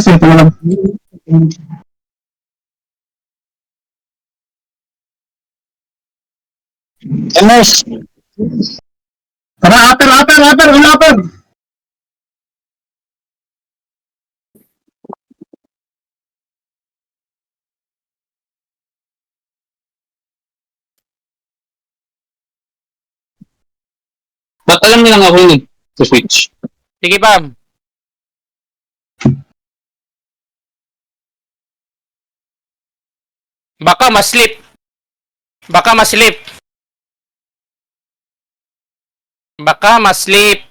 simple lang. MS. Tara, upper, wala upper. Ba't alam nilang ako yun to switch? Sige, Bam. Baka maslip. Baka maslip. Baka maslip.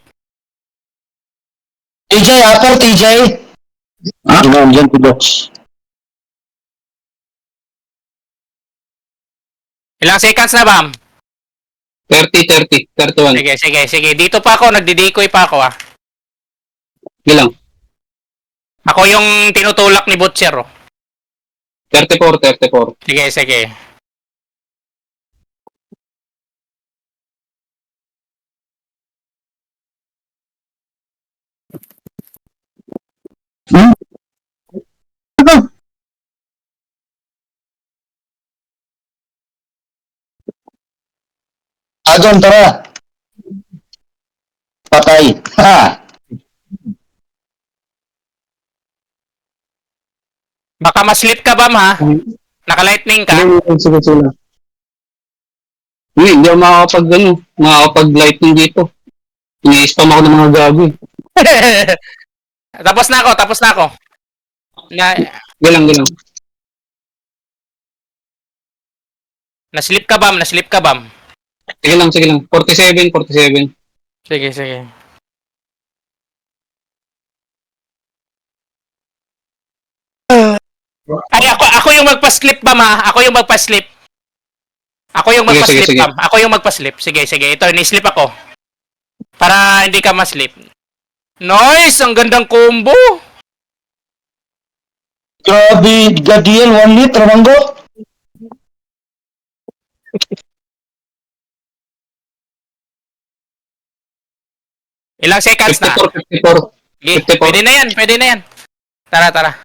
TJ, upper, TJ. Ah? Dyan to box. Ilang seconds na, Bam? 30, 31. Sige. Dito pa ako, nagdi-decoy pa ako, ah. Ilang? Ako yung tinutulak ni Butcher, oh. 34. Sige. Hmm? Ito. Agon, tara. Patay. Ha! Baka maslip ka, Bam, ha? Naka-lightning ka. Sige. Hindi ako makakapag-lightning dito. Ini-spam ako ng mga gago. Tapos na ako. Gilang. Naslip ka, Bam. Sige lang. 47. Sige. Ay, ako yung magpa-slip, Bam, ha? Ako yung magpa-slip, Sige. Bam. Ako yung magpa-slip. Sige. Ito, ni-slip ako. Para hindi ka ma-slip. Nice! Ang gandang combo! Grabe, Gadiel, 1 liter, manggo. Ilang seconds na? 54. Pwede na yan. Tara.